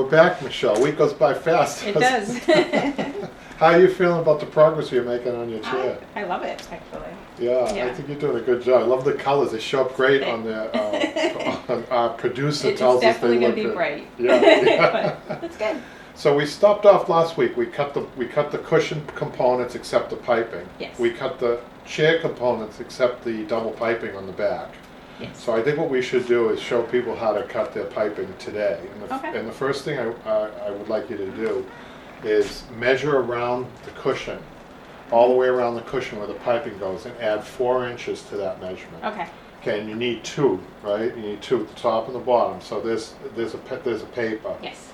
we're back, Michelle. Week goes by fast. It does. How are you feeling about the progress you're making on your chair? I love it, actually. Yeah, I think you're doing a good job. I love the colors. They show up great on the our producer tells us they look good. It's definitely going to be bright. Yeah. But that's good. So we stopped off last week. We cut the cushion components except the piping. Yes. We cut the chair components except the double piping on the back. Yes. So I think what we should do is show people how to cut their piping today. And the first thing I would like you to do is measure around the cushion, all the way around the cushion where the piping goes, and add 4 inches to that measurement. Okay. Okay, and you need 2, right? You need 2 at the top and the bottom. So there's a paper. Yes.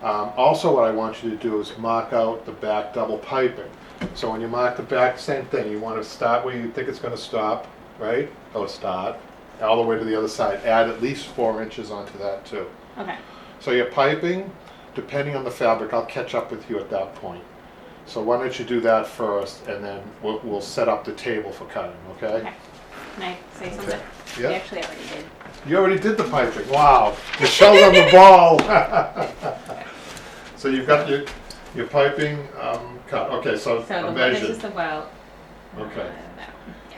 Also, what I want you to do is mark out the back double piping. So when you mark the back, same thing. You want to start where you think it's going to stop, right? Or start all the way to the other side. Add at least 4 inches onto that too. Okay. So your piping, depending on the fabric, I'll catch up with you at that point. So why don't you do that first, and then we'll set up the table for cutting, okay? Okay. Can I say something? Yeah. We actually already did. You already did the piping. Wow. Michelle's on the ball. So you've got your piping cut. Okay, so So the 1 measured. inch is the welt. Okay. Yeah.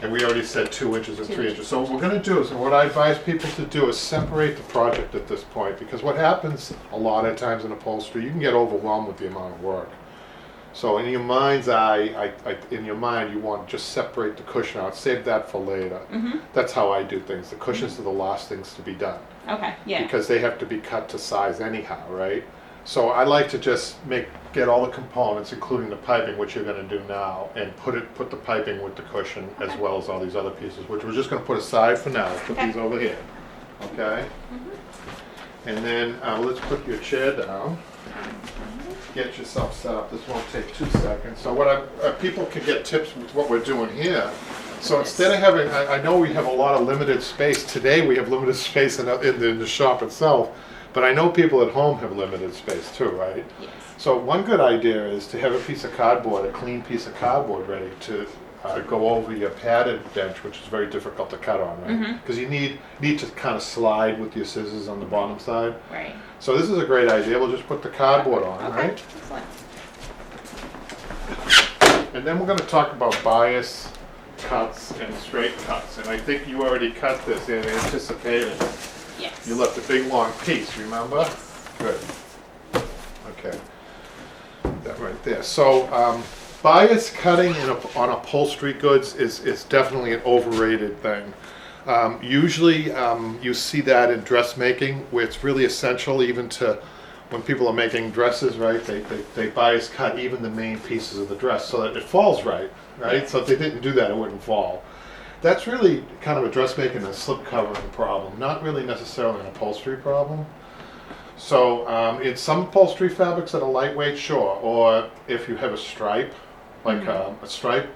And we already said 2 inches and 2 3 inches. So what we're going to do is, and what I advise people to do is separate the project at this point, because what happens a lot of times in upholstery, you can get overwhelmed with the amount of work. So in your mind's eye, in your mind, you want to just separate the cushion out, save that for later. Mm-hmm. That's how I do things. The cushions are the last things to be done. Okay. Yeah. Because they have to be cut to size anyhow, right? So I like to just get all the components, including the piping, which you're going to do now, and put the piping with the cushion as well as all these other pieces, which we're just going to put aside for now. Put these over here, okay? Mm-hmm. And then let's put your chair down. Get yourself set up. This won't take 2 seconds. So what people can get tips with what we're doing here. So instead of having, I know we have a lot of limited space. Today we have limited space in the shop itself, but I know people at home have limited space too, right? Yes. So one good idea is to have a piece of cardboard, a clean piece of cardboard ready to go over your padded bench, which is very difficult to cut on, right? Because you need to kind of slide with your scissors on the bottom side. Right. So this is a great idea. We'll just put the cardboard on, Okay. right? Excellent. And then we're going to talk about bias cuts and straight cuts. And I think you already cut this in anticipating. Yes. You left a big long piece, remember? Good. Okay. That right there. So bias cutting on upholstery goods is definitely an overrated thing. Usually you see that in dressmaking, where it's really essential even to, when people are making dresses, right, they bias cut even the main pieces of the dress so that it falls right? Yeah. So if they didn't do that, it wouldn't fall. That's really kind of a dressmaking and slip covering problem, not really necessarily an upholstery problem. So in some upholstery fabrics that are lightweight, sure, or if you have a stripe, like a stripe,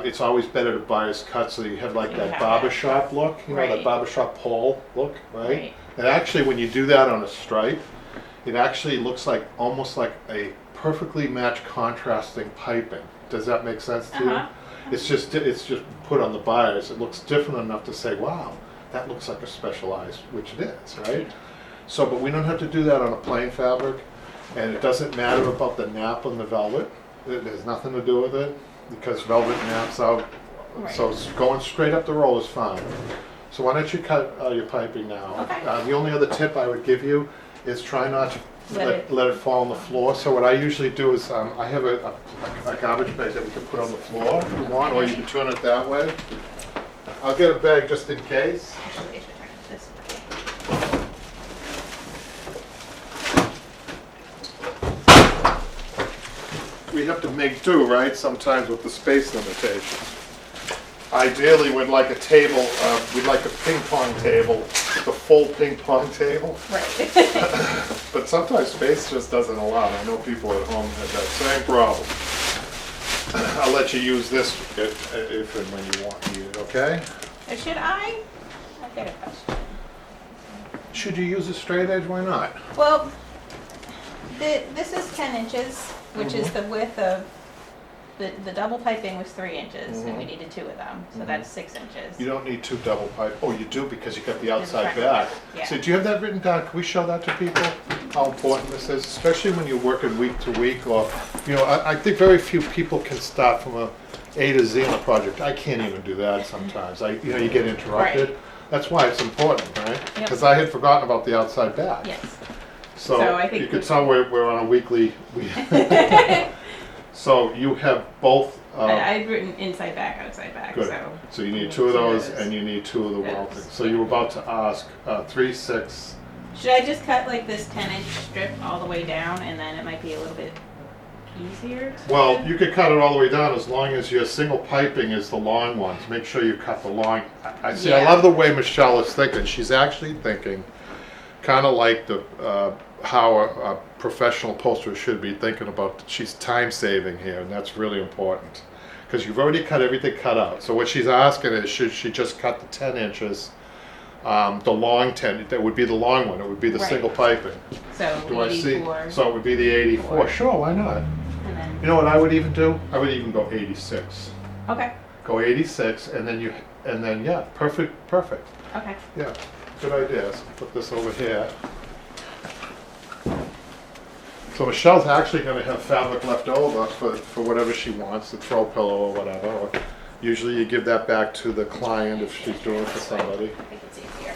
it's always better to bias cut so you have like So you that have barbershop look, you know, that Right. barbershop pole look, right? Right. And actually when you do that on a stripe, it actually looks like almost like a perfectly matched contrasting piping. Does that make sense to you? Uh-huh. It's just put on the bias. It looks different enough to say, wow, that looks like a specialized, which it is, right? So, but we don't have to do that on a plain fabric, and it doesn't matter about the nap on the velvet. It has nothing to do with it, because velvet naps out. Right. So going straight up the roll is fine. So why don't you cut your piping now? Okay. The only other tip I would give you is try not to let it fall on the floor. So what I usually do is I have a garbage bag that we can put on the floor if you want, or you can turn it that way. I'll get a bag just in case. Actually, I should turn it this way. We have to make do, right, sometimes with the space limitations. Ideally, we'd like a table, we'd like a ping pong table, the full ping pong table. Right. But sometimes space just doesn't allow it. I know people at home have that same problem. I'll let you use this if and when you want to use it, okay? Should I? I've got a question. Should you use a straight edge? Why not? Well, this is 10 inches, which is the width of, the double piping was 3 inches, and we needed 2 of them, so that's 6 inches. You don't need 2 double pipe. Oh, you do because you got the outside Exactly. back. Yeah. So do you have that written down? Can we show that to people? how important this is, especially when you're working week to week, or, you know, I think very few people can start from A to Z on a project. I can't even do that sometimes. You know, you get interrupted. Right. That's why it's important, right? Yep. Because I had forgotten about the outside back. Yes. So So I think you can we- tell we're on a weekly. So you have both. I've written inside back, outside back, Good. so. So you need two of those, and you need two of the Those, welting. So you were about to ask 3, 6. Should I just cut like this 10-inch strip all the way down, and then it might be a little bit easier to? Well, you could cut it all the way down as long as your single piping is the long ones. Make sure you cut the long. I see. I Yeah. love the way Michelle is thinking. She's actually thinking, kind of like the how a professional upholsterer should be thinking about. She's time saving here, and that's really important because you've already cut everything cut out. So what she's asking is, should she just cut the 10 inches? The long 10, that would be the long one. It would be the Right. single piping. So Do I see? 84, So it would be the 84. Sure, why not? and then, You know what I would even do? I would even go 86. okay, Go 86, and then yeah, perfect. okay. Yeah, good idea. So put this over here. So Michelle's actually going to have fabric left over for whatever she wants, the throw pillow or whatever. Or usually you give that back to the client if she's doing it for somebody. I think it's easier.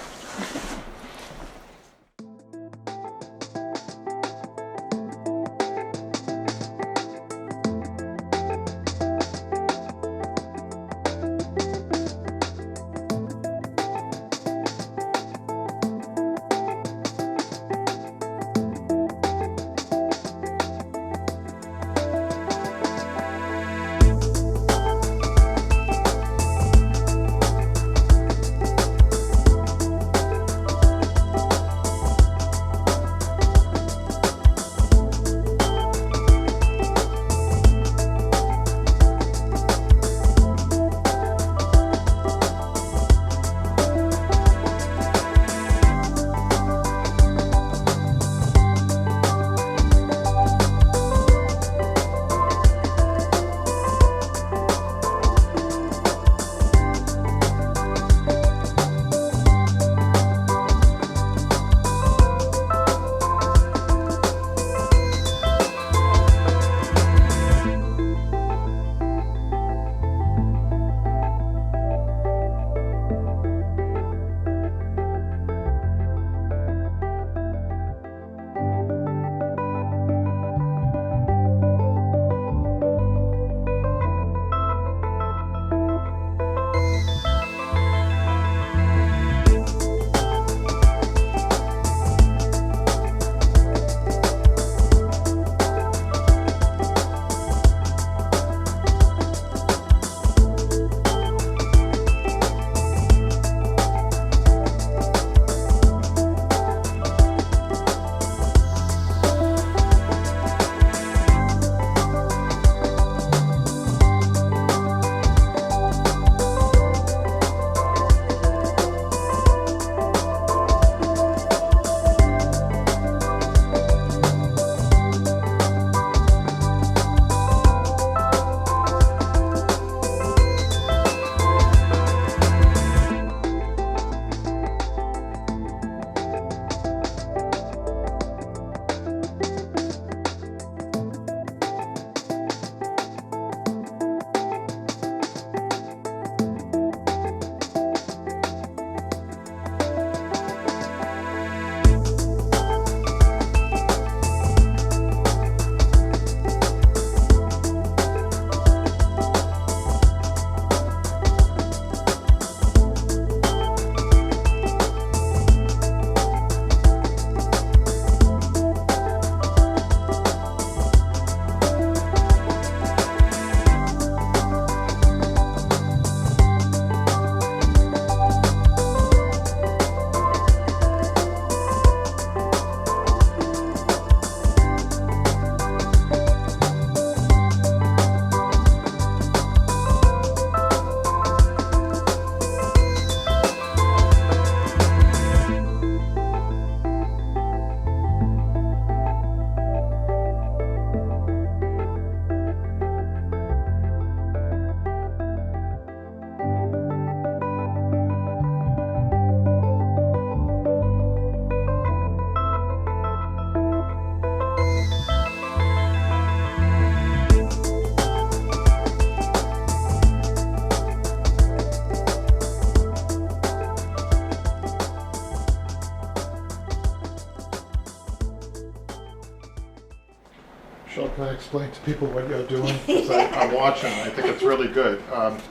Michelle, can I explain to people what you're doing? 'Cause I'm watching, I think it's really good.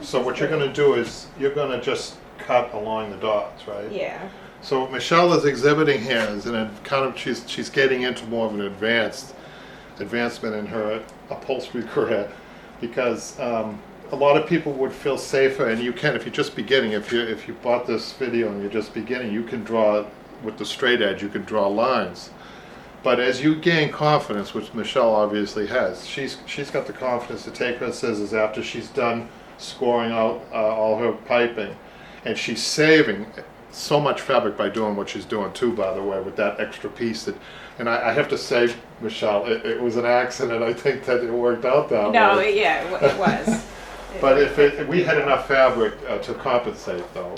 So what you're gonna do is, you're gonna just cut along the dots, right? Yeah. So what Michelle is exhibiting here is she's getting into more of an advancement in her upholstery career, because a lot of people would feel safer, and you can, if you're just beginning, if you bought this video and you're just beginning, you can draw with the straight edge, you can draw lines. But as you gain confidence, which Michelle obviously has, she's got the confidence to take her scissors after she's done scoring out all her piping, and she's saving so much fabric by doing what she's doing too, by the way, with that extra piece that, and I have to say, Michelle, it was an accident. I think that it worked out that No, way. it was. But if we had enough fabric to compensate though.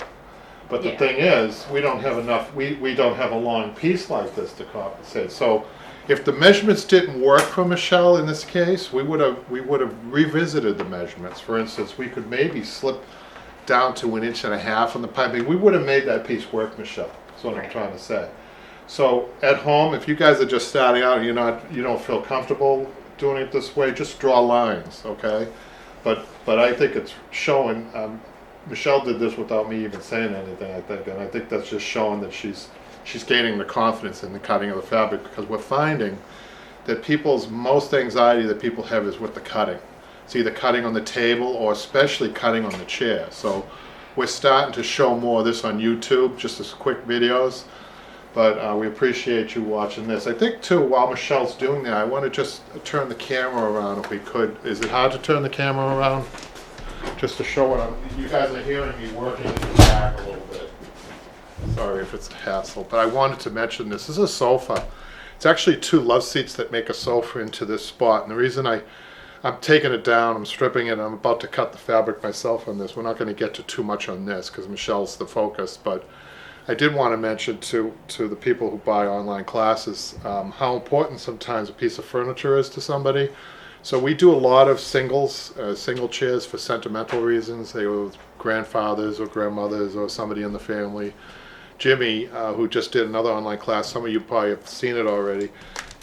But the Yeah. thing is, we don't have enough, we don't have a long piece like this to compensate. So if the measurements didn't work for Michelle in this case, we would have revisited the measurements. For instance, we could maybe slip down to 1.5 inches on the piping. We would have made that piece work, Michelle. That's what I'm Right. trying to say. So at home, if you guys are just starting out and you don't feel comfortable doing it this way, just draw lines, okay? But I think it's showing, Michelle did this without me even saying anything, I think, and I think that's just showing that she's gaining the confidence in the cutting of the fabric, because we're finding that most anxiety that people have is with the cutting. It's either cutting on the table or especially cutting on the chair. So we're starting to show more of this on YouTube, just as quick videos. But we appreciate you watching this. I think too, while Michelle's doing that, I want to just turn the camera around if we could. Is it hard to turn the camera around? Just to show what you guys are hearing me working in the back a little bit. Sorry if it's a hassle, but I wanted to mention this. This is a sofa. It's actually 2 love seats that make a sofa into this spot. And the reason I'm taking it down, I'm stripping it, I'm about to cut the fabric myself on this. We're not going to get to too much on this because Michelle's the focus, but I did want to mention to the people who buy online classes how important sometimes a piece of furniture is to somebody. So we do a lot of single chairs for sentimental reasons. They were with grandfathers or grandmothers or somebody in the family. Jimmy, who just did another online class, some of you probably have seen it already,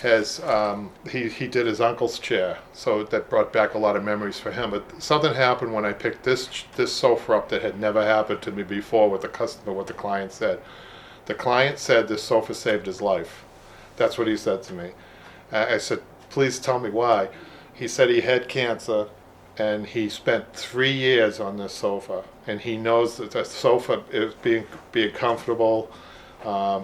has he did his uncle's chair, so that brought back a lot of memories for him. But something happened when I picked this sofa up that had never happened to me before with the customer. What the client said, this sofa saved his life. That's what he said to me. I said, please tell me why. He said he had cancer, and he spent 3 years on this sofa, and he knows that the sofa is being comfortable.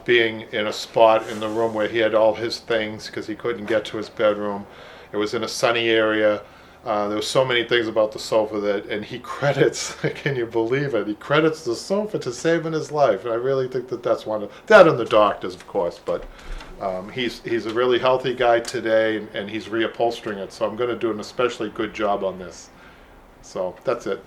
Being in a spot in the room where he had all his things because he couldn't get to his bedroom. It was in a sunny area. There were so many things about the sofa and he credits, can you believe it? He credits the sofa to saving his life. And I really think that's one of, that and the doctors, of course, but he's a really healthy guy today, and he's reupholstering it. So I'm going to do an especially good job on this. So that's it.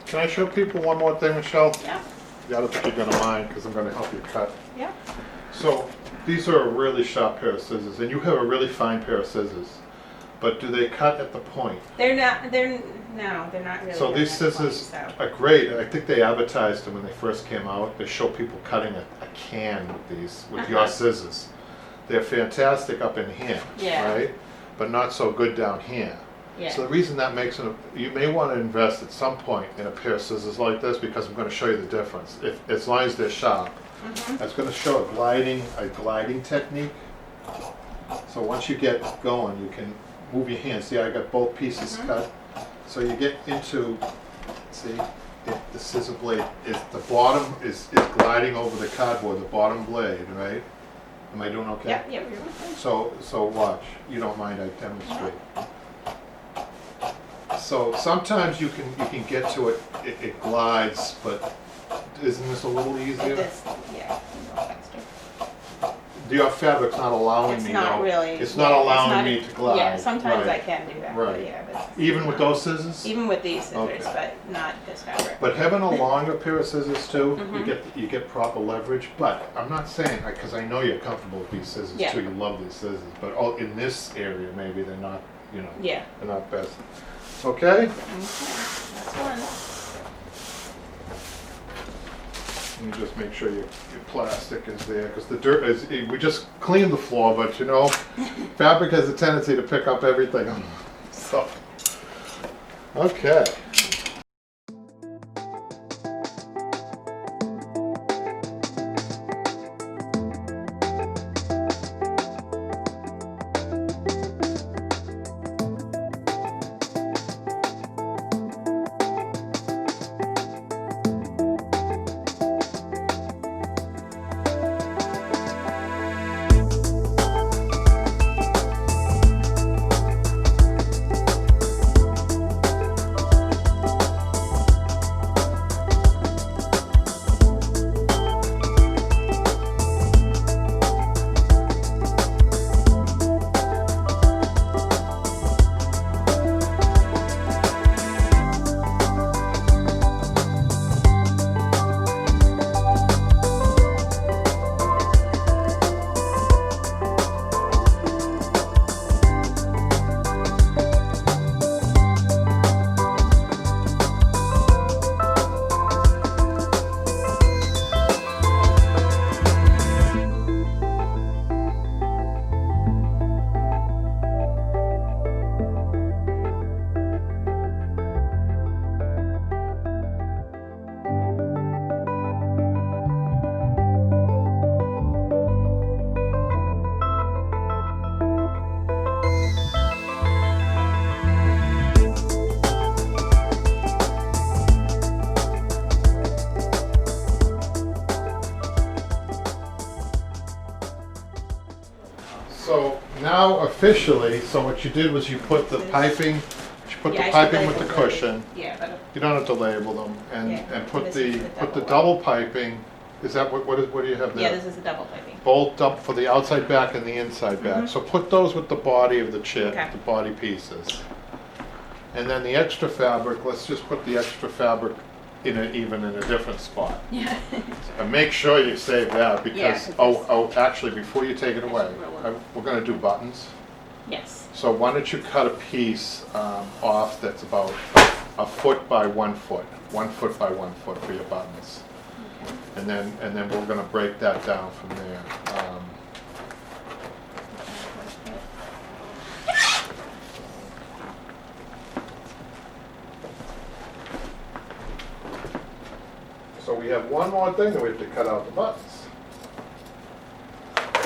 Can I show people one more thing, Michelle? Yeah. I don't think you're going to mind because I'm going to help you cut. Yeah. So these are a really sharp pair of scissors, and you have a really fine pair of scissors. But do they cut at the point? They're not really. So good these at the point, scissors so. are great, and I think they advertised them when they first came out. They show people cutting a can with these, with your scissors. They're fantastic up in here, Yeah. right? But not so good down here. Yeah. So the reason that makes it, you may want to invest at some point in a pair of scissors like this, because I'm going to show you the difference. If, as long as they're sharp, it's going to show a gliding technique. So once you get going, you can move your hand. See, I got both pieces cut. So you get into, see, the scissor blade is, the bottom is gliding over the cardboard, the bottom blade, right? Am I doing okay? Yep, yep, you're okay. So watch. You don't mind I demonstrate. So sometimes you can get to it, it glides, but isn't this a little easier? This, yeah, go faster. Your fabric's not allowing It's me not though. really. It's not yeah, allowing it's me not- to glide. Yeah, sometimes Right. I can do that, Right. but yeah, but. Even with those scissors? Even with these scissors, Okay. but not this fabric. But having a longer pair of scissors too, Mhm. you get proper leverage. But I'm not saying, because I know you're comfortable with these scissors Yeah. too. You love these scissors. But in this area, maybe they're not. Yeah. They're not best. Okay. Okay, that's one. Let me just make sure your plastic is there, because the dirt is, we just cleaned the floor, but fabric has a tendency to pick up everything. So, okay. So now officially, so what you did was you put the piping, Yeah, I should piping with label the those. cushion. Yeah, but. You don't have to label them, and Yeah, put this the is the double double piping. Is that what do you have there? Yeah, this is the double piping. Bolt up for the outside back and the inside back. Mhm. So put those with the body of the chair, Okay. the body pieces. And then the extra fabric, let's just put the extra fabric even in a different spot. Yeah. And make sure you save that Yeah, because, 'cause actually, before you take it away, should roll we're gonna do buttons. Yes. So why don't you cut a piece off that's about a foot by 1 foot, 1 foot by 1 foot for your buttons. Okay. And then we're gonna break that down from there. So we have one more thing that we have to cut out the buttons.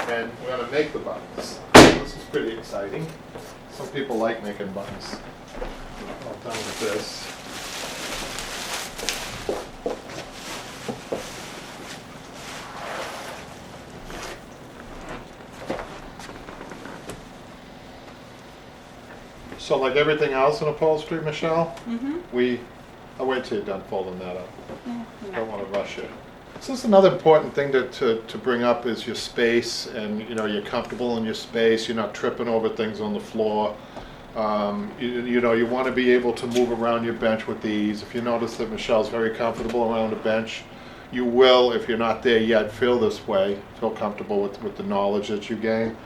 And we're gonna make the buttons. This is pretty exciting. Some people like making buttons. All done with this. So like everything else in upholstery, Michelle, Mm-hmm. I'll wait till you're done folding that up. Yeah. Don't want to rush it. So that's another important thing to bring up is your space, and you're comfortable in your space. You're not tripping over things on the floor. You want to be able to move around your bench with ease. If you notice that Michelle's very comfortable around a bench, you will, if you're not there yet, feel this way, feel comfortable with the knowledge that you gain.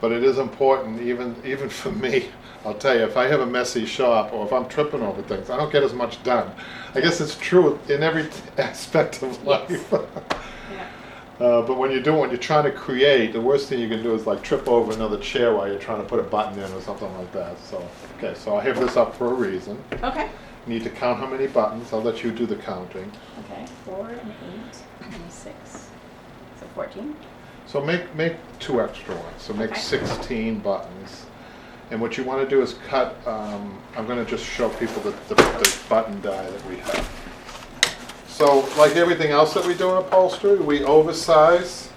But it is important, even for me. I'll tell you, if I have a messy shop or if I'm tripping over things, I don't get as much done. I guess it's true in every aspect of life. Yeah. But when you're trying to create, the worst thing you can do is like trip over another chair while you're trying to put a button in or something like that. So, okay, so I have this up for a reason. Okay. You need to count how many buttons. I'll let you do the counting. Okay, 4 and 8 and 6, so 14. So make 2 extra ones. So make Okay. 16 buttons. And what you want to do is cut, I'm going to just show people the button die that we have. So like everything else that we do in upholstery, we oversize.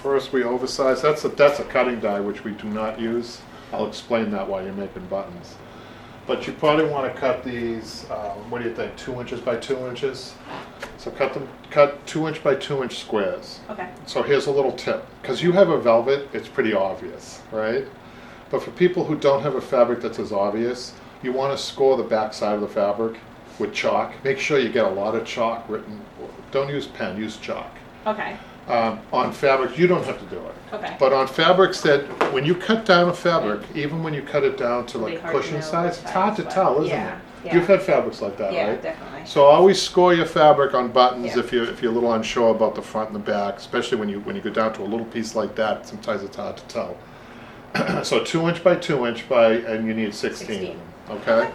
First we oversize, that's a cutting die which we do not use. I'll explain that while you're making buttons. But you probably want to cut these, what do you think, 2 inches by 2 inches? So cut 2 inch by 2 inch squares. Okay. So here's a little tip, because you have a velvet, it's pretty obvious, right? But for people who don't have a fabric that's as obvious, you want to score the back side of the fabric with chalk. Make sure you get a lot of chalk written. Don't use pen, use chalk. Okay. On fabrics, you don't have to do it. Okay. But on fabrics that, when you cut down a fabric, even when you cut it down to It'll be like hard to cushion know size, which it's hard to size, tell, but isn't yeah, it? yeah. You've had fabrics like that, Yeah, right? definitely. So always score your fabric on buttons Yeah. if you're a little unsure about the front and the back, especially when you go down to a little piece like that. Sometimes it's hard to tell. So 2 inch by 2 inch and you need 16. 16. Okay.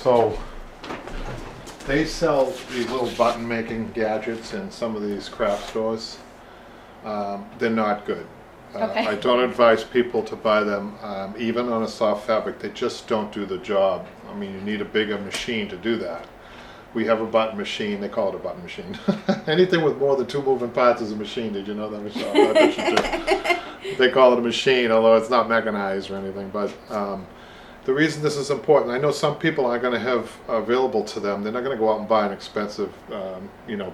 So they sell these little button making gadgets in some of these craft stores. They're not good. Okay. I don't advise people to buy them, even on a soft fabric. They just don't do the job. I mean, you need a bigger machine to do that. We have a button machine. They call it a button machine. Anything with more than 2 moving parts is a machine. Did you know that, Michelle? I bet you did. They call it a machine, although it's not mechanized or anything. But the reason this is important, I know some people aren't gonna have available to them, they're not gonna go out and buy an expensive,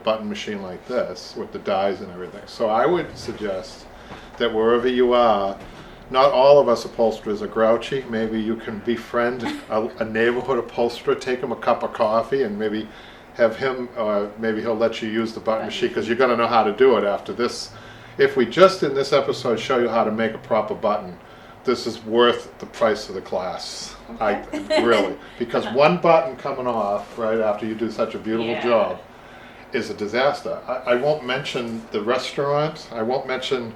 button machine like this with the dies and everything. So I would suggest that wherever you are, not all of us upholsterers are grouchy. Maybe you can befriend a neighborhood upholsterer, take him a cup of coffee, and maybe have him, or maybe he'll let you use the button machine, because you're gonna know how to do it after this. If we just in this episode show you how to make a proper button, this is worth the price of the class. Really, because one button coming off right after you do such a beautiful job is a disaster. I won't mention the restaurant. I won't mention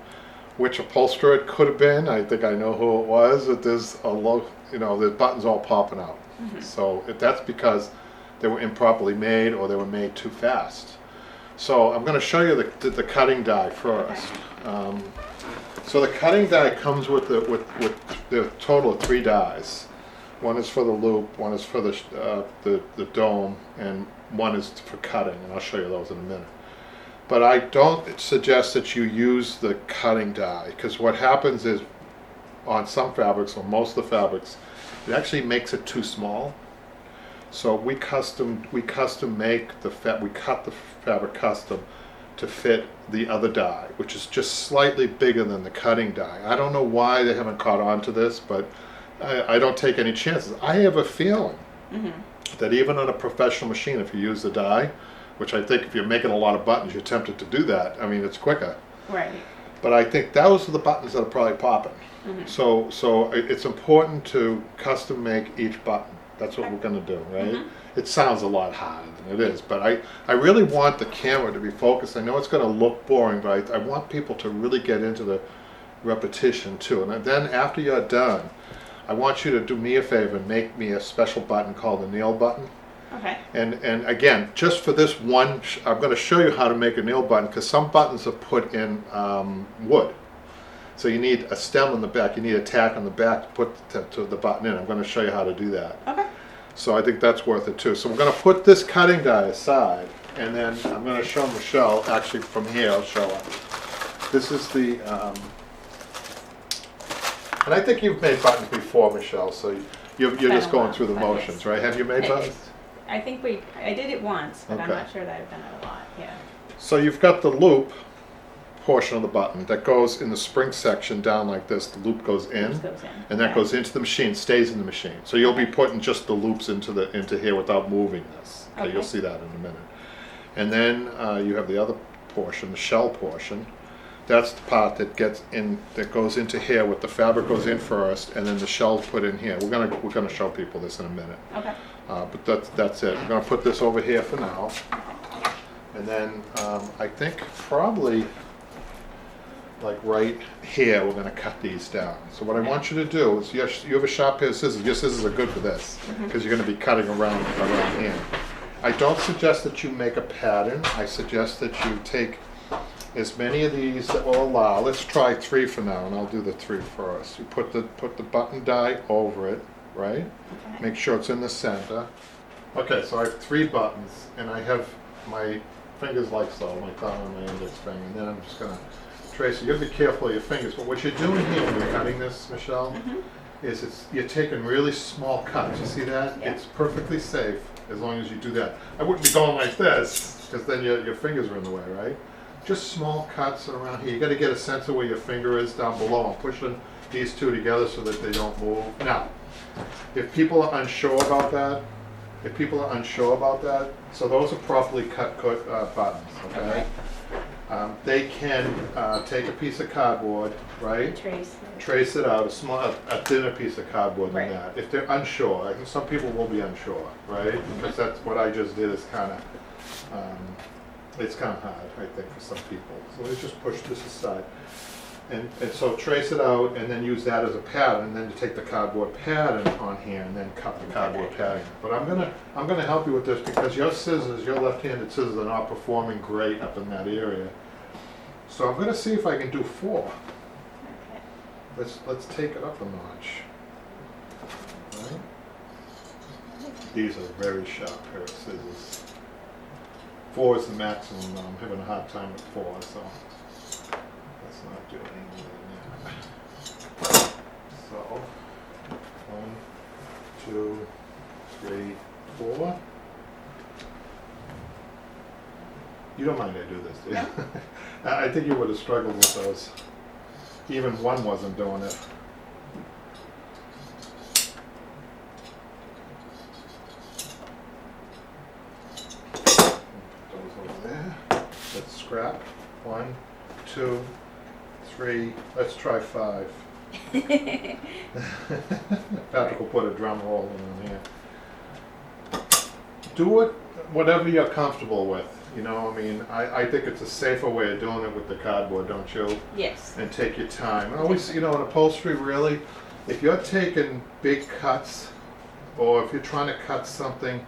which upholsterer it could have been. I think I know who it was. That there's a low, the buttons all popping out. So that's because they were improperly made, or they were made too fast. So I'm going to show you the cutting die first. So the cutting die comes with the total of 3 dies. One is for the loop, one is for the dome, and one is for cutting, and I'll show you those in a minute. But I don't suggest that you use the cutting die, because what happens is on some fabrics, or most of the fabrics, it actually makes it too small. So we custom make we cut the fabric custom to fit the other die, which is just slightly bigger than the cutting die. I don't know why they haven't caught on to this, but I don't take any chances. I have a feeling that even on a professional machine, if you use the die, which I think if you're making a lot of buttons, you're tempted to do that. I mean, it's quicker. Right. But I think those are the buttons that are probably popping. So it's important to custom make each button. That's what we're going to do, right? It sounds a lot harder than it is, but I really want the camera to be focused. I know it's going to look boring, but I want people to really get into the repetition too. And then after you're done, I want you to do me a favor and make me a special button called a nail button. Okay. And again, just for this one, I'm going to show you how to make a nail button, because some buttons are put in wood. So you need a stem on the back, you need a tack on the back to put the button in. I'm going to show you how to do that. Okay. So I think that's worth it too. So we're going to put this cutting die aside, and then I'm going to show Michelle, actually from here I'll show her. This is the, and I think you've made buttons before, Michelle, so you're just going through the motions, right? Have you made buttons? I think I did it once, but I'm not sure that I've done it a lot, So you've got the loop portion of the button that goes in the spring section down like this. The loop goes in, and that goes into the machine, stays in the machine. So you'll be putting just the loops into here without moving this. Okay, you'll see that in a minute. And then you have the other portion, the shell portion. That's the part that goes into here. With the fabric goes in first, and then the shell's put in here. We're gonna show people this in a minute. Okay. But that's it. We're gonna put this over here for now, and then I think probably like right here we're gonna cut these down. So what I want you to do is, yes, you have a sharp pair of scissors. Your scissors are good for this, because you're gonna be cutting around here. I don't suggest that you make a pattern. I suggest that you take as many of these that will allow. Let's try 3 for now, and I'll do the 3 first. You put the button die over it, right? Okay. Make sure it's in the center. Okay, so I have 3 buttons, and I have my fingers like so, my thumb and my index finger, and then I'm just gonna trace it. You have to be careful of your fingers, but what you're doing here when you're cutting this, Michelle, is you're taking really small cuts. You see that? Yeah. It's perfectly safe as long as you do that. I wouldn't be going like this, because then your fingers are in the way, right? Just small cuts around here. You got to get a sense of where your finger is down below. I'm pushing these 2 together so that they don't move. Now, if people are unsure about that, so those are properly cut buttons, okay? They can take a piece of cardboard, right? Trace it out, a thinner piece of cardboard than that. If they're unsure, and some people will be unsure, right? Because that's what I just did is kind of, it's kind of hard, I think, for some people. So let's just push this aside. And so trace it out, and then use that as a pattern, and then to take the cardboard pattern on here, and then cut the cardboard pattern. But I'm gonna help you with this, because your left-handed scissors are not performing great up in that area. So I'm gonna see if I can do 4. Okay. Let's take it up a notch. Right? These are very sharp pair of scissors. 4 is the maximum. I'm having a hard time with 4, so let's not do any more than that. So 1, 2, 3, 4. You don't mind I do this, do you? I think you would have struggled with those. Even one wasn't doing it. Those over there. Let's scrap. 1, 2, 3. Let's try 5. Patrick will put a drum roll in here. Do it whatever you're comfortable with. You know, I mean, I think it's a safer way of doing it with the cardboard, don't you? Yes. And take your time. And always, you know, in upholstery, really, if you're taking big cuts, or if you're trying to cut something,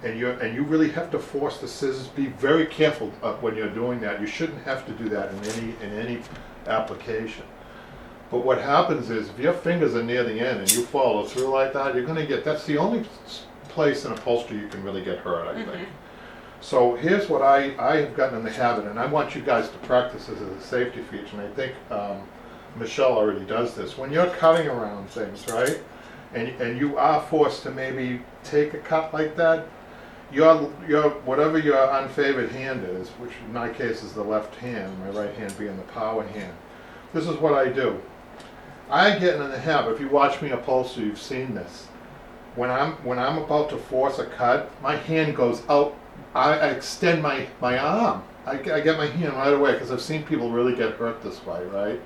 and you really have to force the scissors, be very careful when you're doing that. You shouldn't have to do that in any application. But what happens is, if your fingers are near the end and you follow through like that, you're going to get. That's the only place in upholstery you can really get hurt, I think. So here's what I have gotten in the habit, and I want you guys to practice this as a safety feature, and I think Michelle already does this. When you're cutting around things, right, and you are forced to maybe take a cut like that, your whatever your unfavored hand is, which in my case is the left hand, my right hand being the power hand, this is what I do. I get in the habit, if you watch me upholster, you've seen this. When I'm about to force a cut, my hand goes out. I extend my arm. I get my hand right away because I've seen people really get hurt this way, right?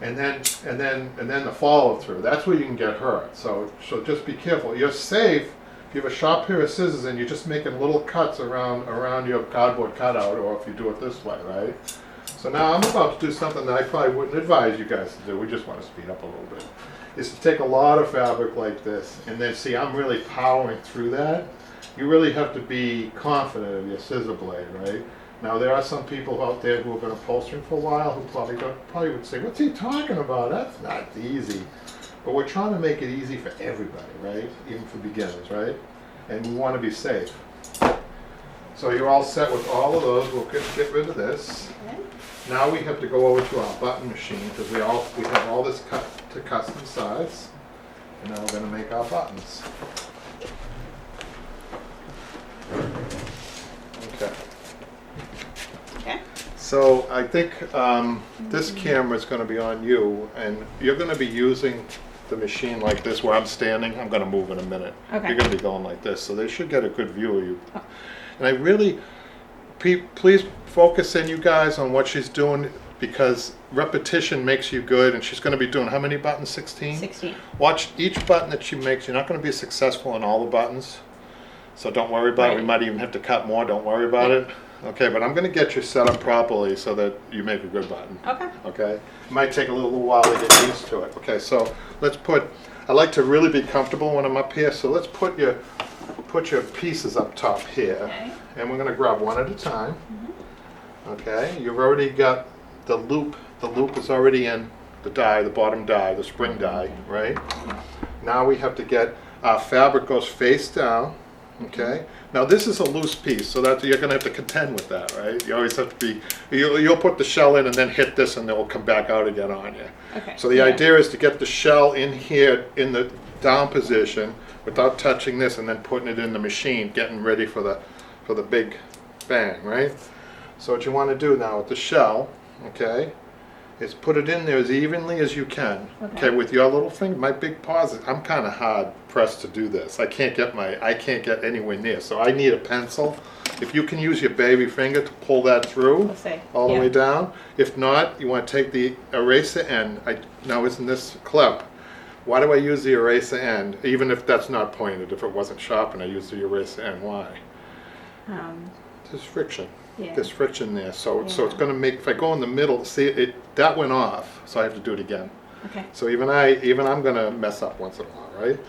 And then the follow through. That's where you can get hurt. So just be careful. You're safe if you have a sharp pair of scissors and you're just making little cuts around your cardboard cutout, or if you do it this way, right? So now I'm about to do something that I probably wouldn't advise you guys to do. We just want to speed up a little bit. Is to take a lot of fabric like this, and then see I'm really powering through that. You really have to be confident of your scissor blade, right? Now there are some people out there who have been upholstering for a while who probably would say, "What's he talking about? That's not easy." But we're trying to make it easy for everybody, right? Even for beginners, right? And we want to be safe. So you're all set with all of those. We'll get rid of this. Okay. Now we have to go over to our button machine because we have all this cut to custom size, and now we're going to make our buttons. Okay. Okay. So I think this camera is going to be on you, and you're going to be using the machine like this where I'm standing. I'm going to move in a minute. Okay. You're going to be going like this, so they should get a good view of you. Oh. And I really, please focus in, you guys, on what she's doing, because repetition makes you good, and she's going to be doing how many buttons? 16? 16. Watch each button that she makes. You're not going to be successful on all the buttons, so don't worry about it. We might even have to cut more. Don't worry about it. Okay, but I'm going to get you set up properly so that you make a good button. Okay. Okay? It might take a little while to get used to it. Okay, so let's I like to really be comfortable when I'm up here, so let's put your pieces up top here. Okay. And we're going to grab one at a time. Mm-hmm. Okay, you've already got the loop. The loop is already in the die, the bottom die, the spring die, right? Now we have to get our fabric goes face down. Okay. Now this is a loose piece, so that you're going to have to contend with that, right? You always have to be. You'll put the shell in and then hit this, and it will come back out again on you. Okay. So the idea is to get the shell in here in the down position without touching this, and then putting it in the machine, getting ready for the big bang, right? So what you want to do now with the shell, okay, is put it in there as evenly as you can. Okay, with your little finger. My big paws, I'm kind of hard pressed to do this. I can't get anywhere near. So I need a pencil. If you can use your baby finger to pull that through all the way down. If not, you want to take the eraser end. Now isn't this clever? Why do I use the eraser end? Even if that's not pointed, if it wasn't sharpened, I use the eraser end. Why? There's friction. Yeah. There's friction there, so it's going to make. If I go in the middle, see it that went off, so I have to do it again. Okay. So even I'm going to mess up once in a while, right?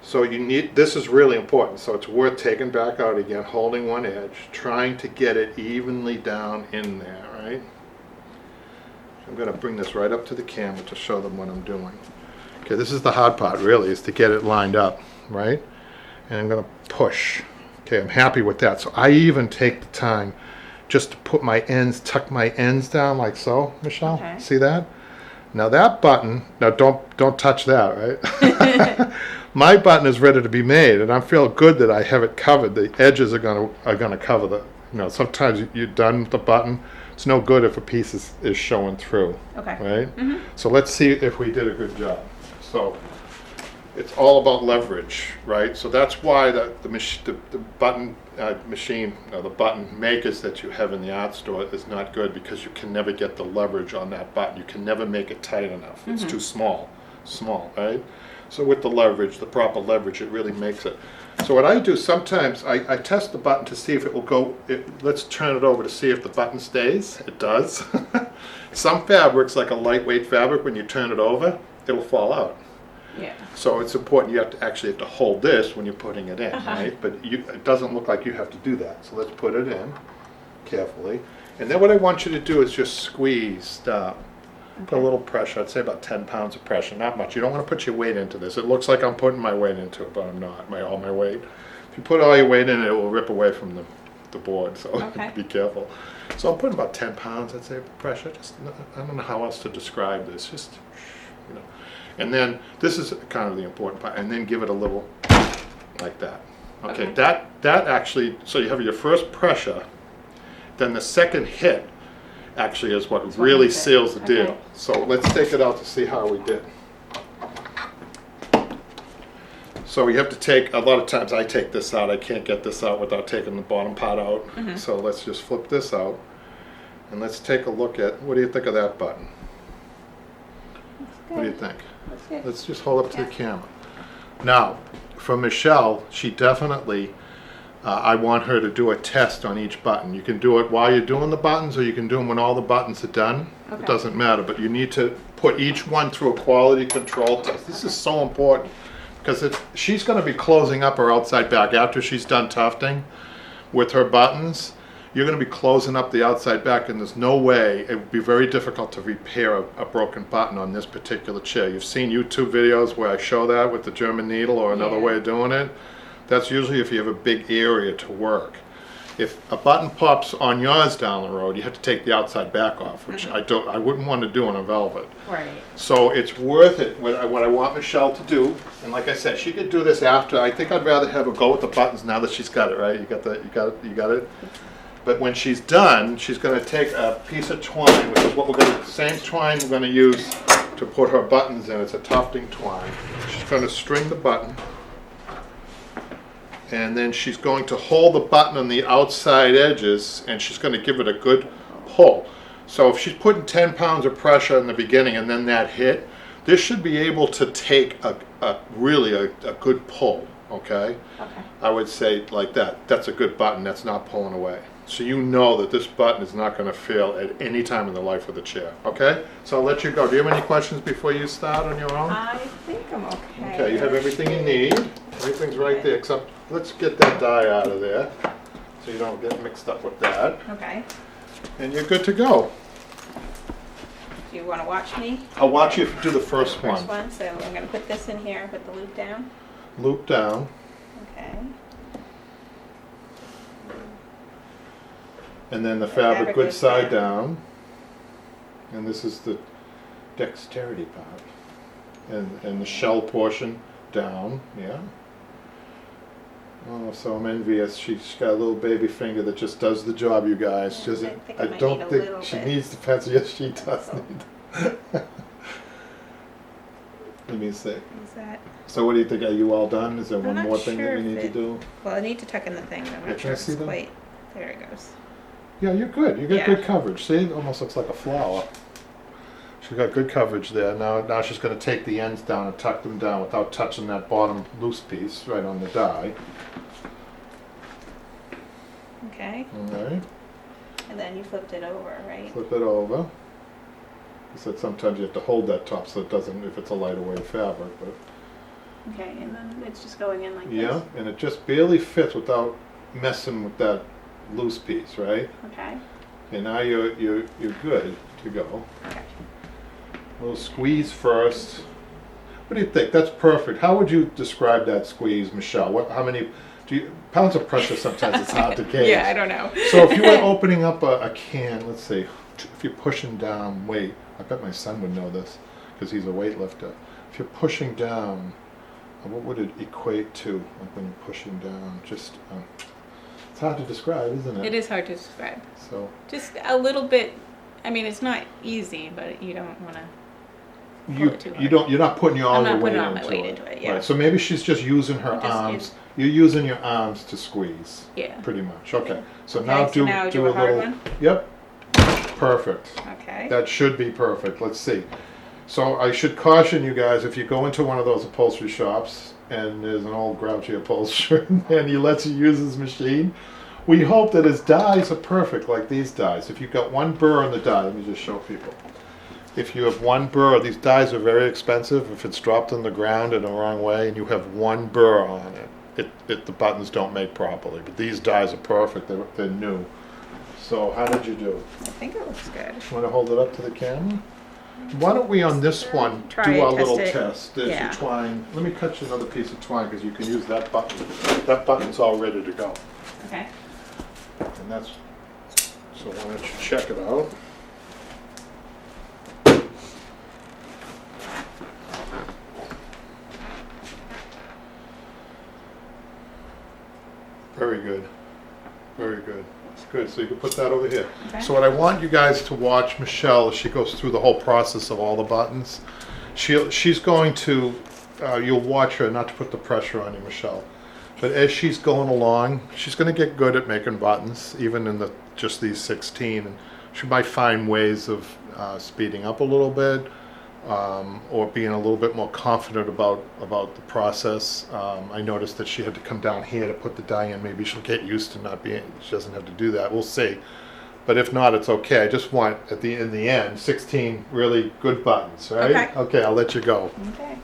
So this is really important. So it's worth taking back out again, holding one edge, trying to get it evenly down in there, right? I'm going to bring this right up to the camera to show them what I'm doing. Okay, this is the hard part, really, is to get it lined up, right? And I'm going to push. Okay, I'm happy with that. So I even take the time just to put tuck my ends down like so, Michelle. Okay. See that? Now that button, now don't touch that, right? my button is ready to be made, and I feel good that I have it covered. The edges are gonna cover the. Sometimes you're done with the button. It's no good if a piece is showing through. Okay. Right. Mm-hmm. So let's see if we did a good job. So it's all about leverage, right? So that's why the button machine, the button makers that you have in the art store is not good, because you can never get the leverage on that button. You can never make it tight enough. It's too small, right? So with the leverage, the proper leverage, it really makes it. So what I do sometimes, I test the button to see if it will go. Let's turn it over to see if the button stays. It does. Some fabrics, like a lightweight fabric, when you turn it over, it'll fall out. Yeah. So it's important, you actually have to hold this when you're putting it in, right? But it doesn't look like you have to do that. So let's put it in carefully. And then what I want you to do is just squeeze down. Put a little pressure. I'd say about 10 pounds of pressure, not much. You don't want to put your weight into this. It looks like I'm putting my weight into it, but I'm not, all my weight. If you put all your weight in it, it will rip away from the board, so be careful. So I'm putting about 10 pounds, I'd say, of pressure. I don't know how else to describe this. Just, And then, this is kind of the important part, and then give it a little, like that. Okay. That actually, so you have your first pressure, then the second hit actually is what really seals the deal. So let's take it out to see how we did. So you have to take, a lot of times I take this out, I can't get this out without taking the bottom part out. So let's just flip this out, and let's take a look at, what do you think of that button? What do you think? Let's just hold up to the camera. Now, for Michelle, she definitely, I want her to do a test on each button. You can do it while you're doing the buttons, or you can do them when all the buttons are done. It doesn't matter, but you need to put each one through a quality control test. This is so important, because she's going to be closing up her outside back after she's done tufting with her buttons. You're going to be closing up the outside back, and there's no way, it would be very difficult to repair a broken button on this particular chair. You've seen YouTube videos where I show that with the German needle or another way of doing it. That's usually if you have a big area to work. If a button pops on yours down the road, you have to take the outside back off, which I wouldn't want to do on a velvet. Right. So it's worth it. What I want Michelle to do, and like I said, she could do this after. I think I'd rather have her go with the buttons now that she's got it, right? You got it. But when she's done, she's going to take a piece of twine, which is what we're going to, same twine we're going to use to put her buttons in. It's a tufting twine. She's going to string the button, and then she's going to hold the button on the outside edges, and she's going to give it a good pull. So if she's putting 10 pounds of pressure in the beginning and then that hit, this should be able to take really a good pull, okay? I would say like that. That's a good button. That's not pulling away. So you know that this button is not going to fail at any time in the life of the chair, okay? So I'll let you go. Do you have any questions before you start on your own? I think I'm okay. Okay, you have everything you need. Everything's right there, except let's get that die out of there so you don't get mixed up with that. Okay. And you're good to go. Do you want to watch me? I'll watch you do the first one. First one, so I'm going to put this in here, put the loop down. Loop down. Okay. And then the fabric good side down. And this is the dexterity part. And the shell portion down, yeah. Oh, so I'm envious. She's got a little baby finger that just does the job, you guys. Yeah, I don't think she needs the pencil. Yes, she does need. Let me see. Is that? So what do you think? Are you all done? Is there I'm one not more thing sure that you if need to it- do? Well, I need to tuck in the thing. I'm Yeah, not can sure I if see it's that? quite. There it goes. Yeah, you're good. You got Yeah. good coverage. See, it almost looks like a flower. She's got good coverage there. Now she's going to take the ends down and tuck them down without touching that bottom loose piece right on the die. Okay. All right. And then you flipped it over, right? Flip it over. I said sometimes you have to hold that top so it doesn't, if it's a lighter weight fabric, but Okay, and then it's just going in like yeah, this. and it just barely fits without messing with that loose piece, right? Okay. And now you're good to go. Okay. A little squeeze first. What do you think? That's perfect. How would you describe that squeeze, Michelle? How many pounds of pressure? Sometimes it's hard to gauge. Yeah, I don't know. So if you were opening up a can, let's see, if you're pushing down weight, I bet my son would know this because he's a weightlifter. If you're pushing down what would it equate to, like when you're pushing down? Just, it's hard to describe, isn't it? It is hard to describe. So, Just a little bit. I mean, it's not easy, but you don't want to. you're not putting all I'm your not weight putting all my into weight it. into it, yeah. Right, so maybe she's just using her Just arms. You're using your arms to squeeze. Yeah. Pretty much. Okay. So Okay, now so do now do a a hard little. one? Yep. Perfect. Okay. That should be perfect. Let's see. So I should caution you guys, if you go into one of those upholstery shops and there's an old grouchy upholsterer and he lets you use his machine, we hope that his dies are perfect, like these dies. If you've got one burr on the die, let me just show people. If you have one burr, these dies are very expensive. If it's dropped on the ground in the wrong way and you have one burr on it, the buttons don't make properly. But these dies are perfect. They're new. So how did you do? I think it looks good. Want to hold it up to the camera? Why don't we on this one Try do it, our test little it. test? There's Yeah. the twine. Let me cut you another piece of twine because you can use that button. That button's all ready to go. Okay. And that's, so why don't you check it out? Very good. Very good. It's good. So you can put that over here. Okay. So what I want you guys to watch Michelle as she goes through the whole process of all the buttons. She's going to, you'll watch her, not to put the pressure on you, Michelle. But as she's going along, she's going to get good at making buttons, even in just these 16. And she might find ways of speeding up a little bit, or being a little bit more confident about the process. I noticed that she had to come down here to put the die in. Maybe she'll get used to not being, she doesn't have to do that. We'll see. But if not, it's okay. I just want, in the end, 16 really good buttons, right? Okay. Okay, I'll let you go. Okay.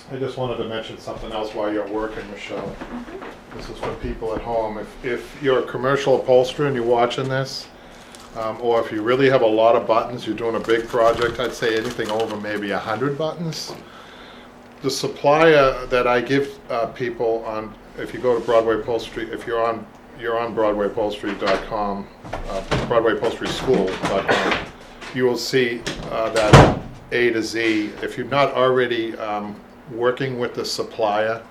I just wanted to mention something else while you're working, Michelle. This is for people at home. If you're a commercial upholsterer and you're watching this, or if you really have a lot of buttons, you're doing a big project, I'd say anything over maybe 100 buttons. The supplier that I give people on, if you go to Broadway Upholstery, if you're on BroadwayUpholstery.com, BroadwayUpholsterySchool.com, you will see that A to Z. If you're not already working with the supplier,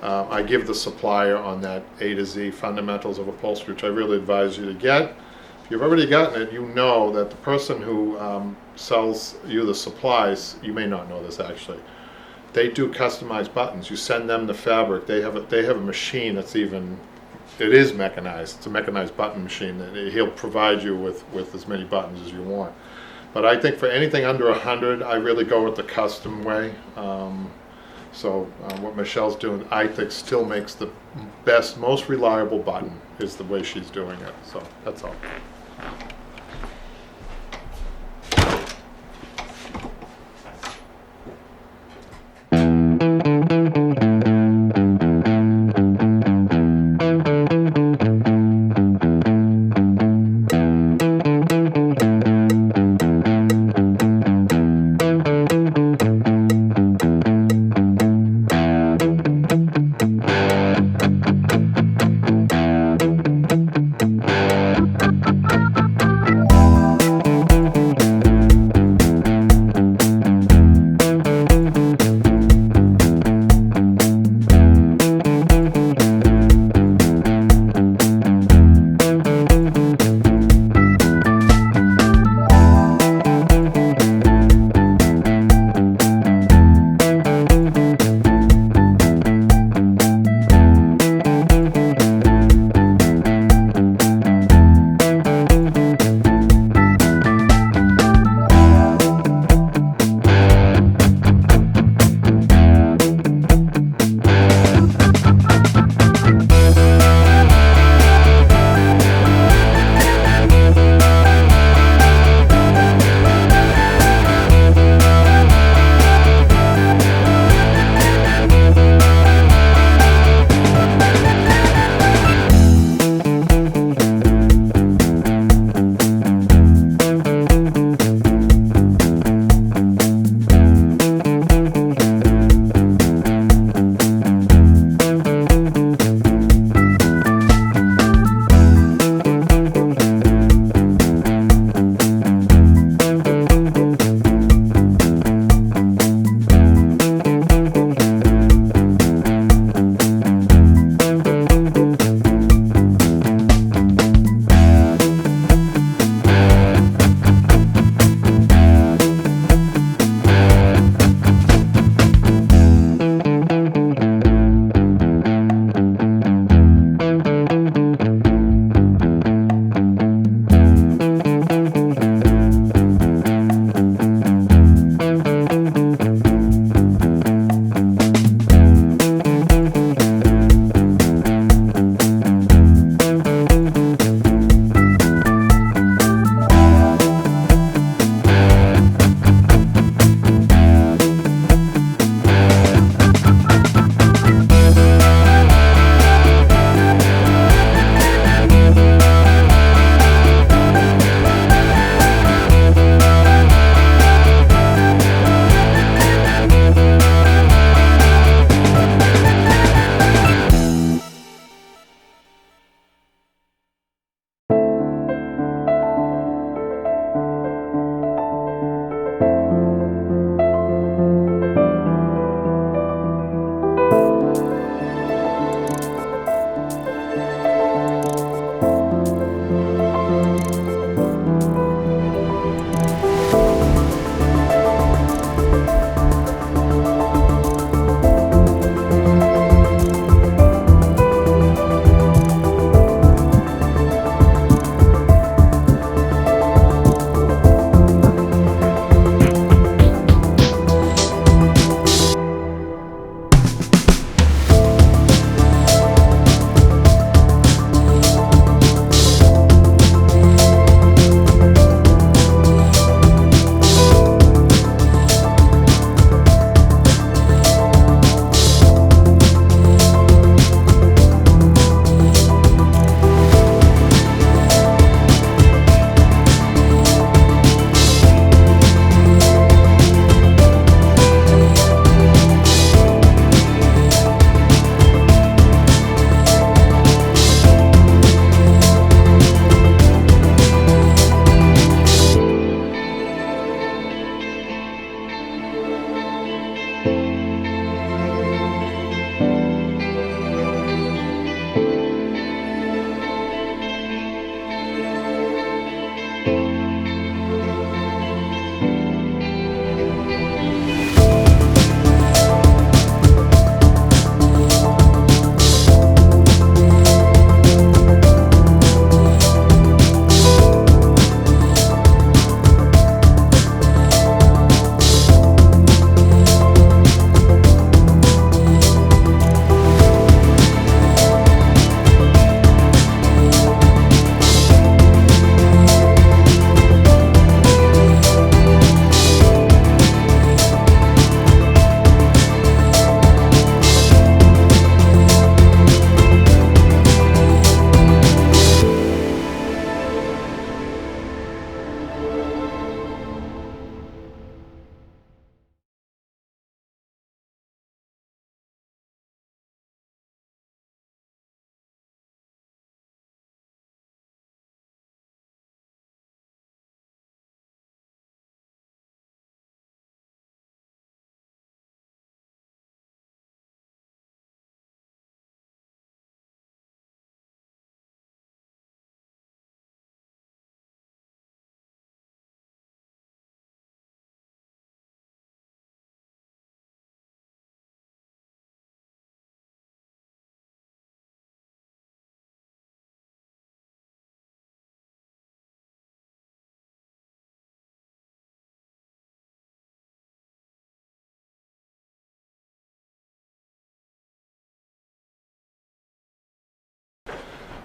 I give the supplier on that A to Z fundamentals of upholstery, which I really advise you to get. If you've already gotten it, you know that the person who sells you the supplies, you may not know this actually, they do customized buttons. You send them the fabric. They have a machine that's even, it is mechanized. It's a mechanized button machine. He'll provide you with as many buttons as you want. But I think for anything under 100, I really go with the custom way. So what Michelle's doing, I think, still makes the best, most reliable button, is the way she's doing it, so that's all.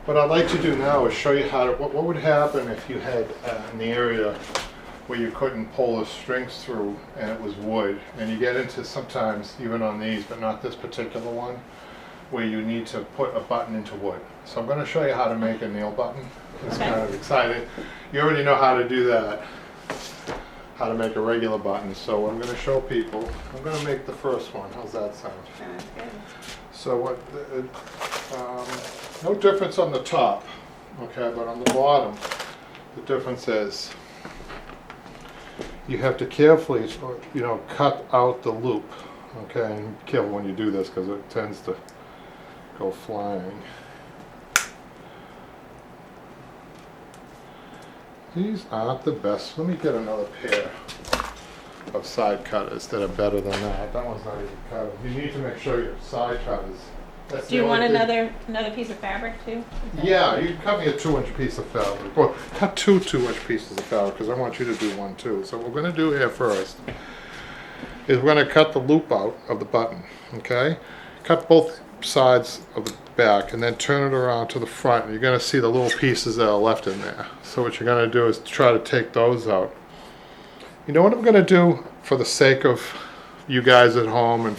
What I'd like to do now is show you how to, what would happen if you had an area where you couldn't pull the strings through and it was wood. And you get into sometimes, even on these, but not this particular one, where you need to put a button into wood. So I'm going to show you how to make a nail button. It's Okay. kind of exciting. You already know how to do that, how to make a regular button. So I'm going to show people. I'm going to make the first one. How's that sound? Sounds good. So what, no difference on the top, okay, but on the bottom, the difference is you have to carefully, cut out the loop, okay, and be careful when you do this because it tends to go flying. These aren't the best. Let me get another pair of side cutters that are better than that. That one's not even cut. You need to make sure your side cutters. That's Do you the want only thing- another piece of fabric too? Yeah, you can cut me a 2-inch piece of fabric. Well, cut two 2-inch pieces of fabric because I want you to do one too. So what we're going to do here first is we're going to cut the loop out of the button, okay? Cut both sides of the back and then turn it around to the front. And you're going to see the little pieces that are left in there. So what you're going to do is try to take those out. You know what I'm going to do for the sake of you guys at home and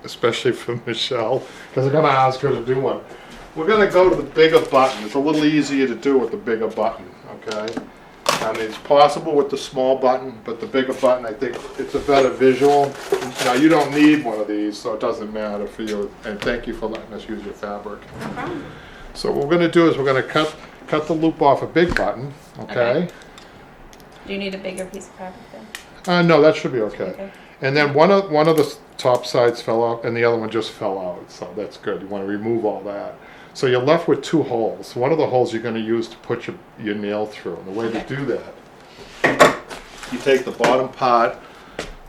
especially for Michelle, because I'm going to ask her to do one. We're going to go to the bigger button. It's a little easier to do with the bigger button, okay? I mean, it's possible with the small button, but the bigger button, I think it's a better visual. Now, you don't need one of these, so it doesn't matter for you. And thank you for letting us use your fabric. No problem. So what we're going to do is we're going to cut the loop off a big button, okay? Do you need a bigger piece of fabric then? No, that should be okay. Okay. And then one of the top sides fell out, and the other one just fell out. So that's good. You want to remove all that. So you're left with 2 holes. One of the holes you're going to use to put your nail through. And the way to do that, you take the bottom part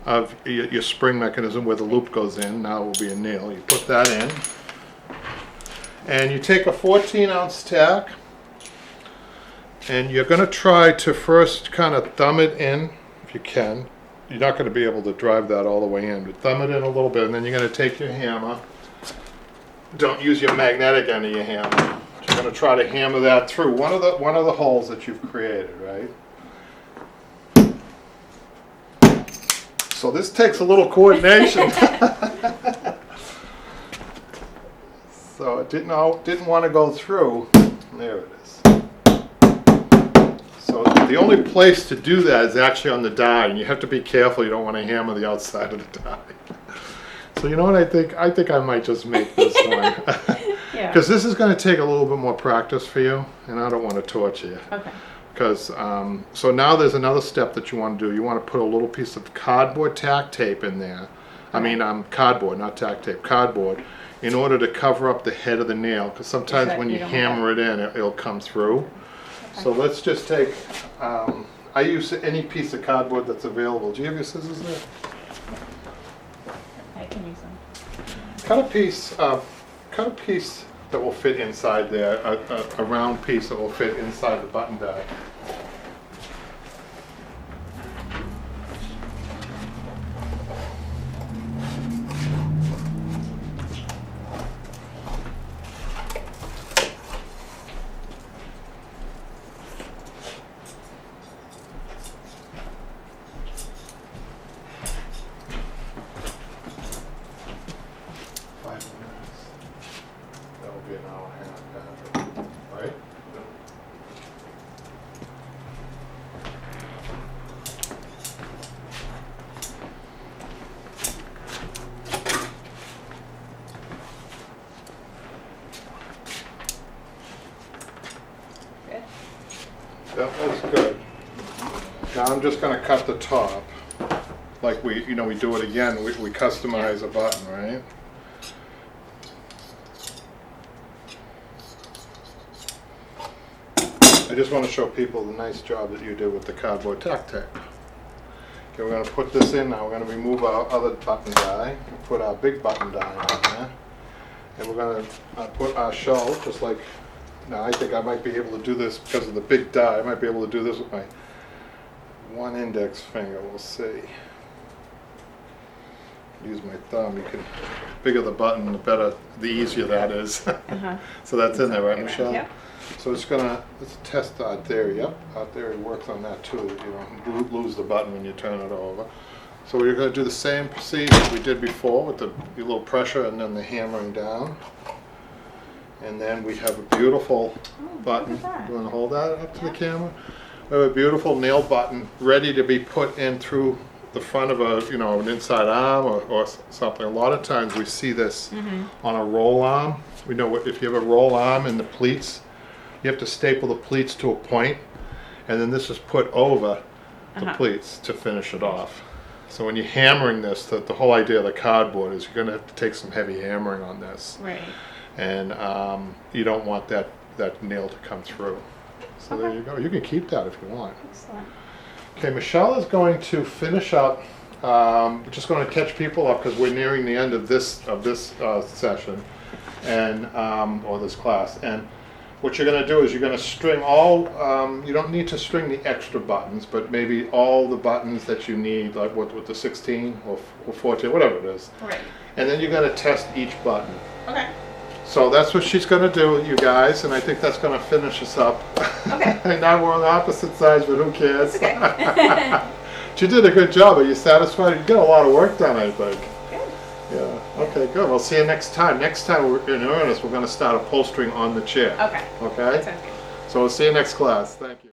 of your spring mechanism where the loop goes in. Now it will be a nail. You put that in, and you take a 14-ounce tack, and you're going to try to first kind of thumb it in if you can. You're not going to be able to drive that all the way in, but thumb it in a little bit, and then you're going to take your hammer. Don't use your magnetic end of your hammer. You're going to try to hammer that through one of the holes that you've created, right? So this takes a little coordination. So it didn't want to go through. There it is. So the only place to do that is actually on the die, and you have to be careful. You don't want to hammer the outside of the die. So you know what I think? I think I might just make this one. Yeah. Because this is going to take a little bit more practice for you, and I don't want to torture you. Okay. Because, so now there's another step that you want to do. You want to put a little piece of cardboard tack tape in there. I mean, cardboard, not tack tape, cardboard, in order to cover up the head of the nail. Because sometimes Exactly, when you you don't hammer it in, it'll come through. Okay. So let's just take, I use any piece of cardboard that's available. Do you have your scissors there? I can use them. Cut a piece that will fit inside there, a round piece that will fit inside the button die. That will be an hour and a half, right? Good. That looks good. Now I'm just gonna cut the top. Like we do it again, we customize a button, right? I just want to show people the nice job that you did with the cardboard tack tape. Okay, we're going to put this in now. We're going to remove our other button die, put our big button die on there, and we're going to put our shell just like. Now I think I might be able to do this because of the big die. I might be able to do this with my one index finger. We'll see. Use my thumb. You can bigger the button, the better, the easier that is. Uh-huh. So that's in there, right, Michelle? Yep. So let's test our theory. Yep, our theory works on that too, that you don't lose the button when you turn it over. So we're going to do the same procedure we did before with the little pressure and then the hammering down. And then we have a beautiful button. look at that. You want to hold that up to the Yeah. camera? We have a beautiful nail button ready to be put in through the front of an inside arm or something. A lot of times we see this on a roll arm. We know if you have a roll arm in the pleats, you have to staple the pleats to a point, and then this is put over the pleats to finish it off. So when you're hammering this, the whole idea of the cardboard is you're going to have to take some heavy hammering on this. Right. And you don't want that nail to come through. So there you go. You can keep that if you want. Excellent. Okay, Michelle is going to finish up. We're just going to catch people up because we're nearing the end of this session, and or this class. And what you're going to do is you're going to string all. You don't need to string the extra buttons, but maybe all the buttons that you need, like with the 16 or 14, whatever it is. Right. And then you're going to test each button. Okay. So that's what she's going to do, you guys, and I think that's going to finish us up. Okay. And now we're on the opposite sides, but who cares? Okay. She did a good job. Are you satisfied? You got a lot of work done, I think. Good. Yeah. Okay, good. We'll see you next time. Next time, we're in earnest, we're going to start upholstering on the chair. Okay. Okay? Sounds good. So we'll see you next class. Thank you.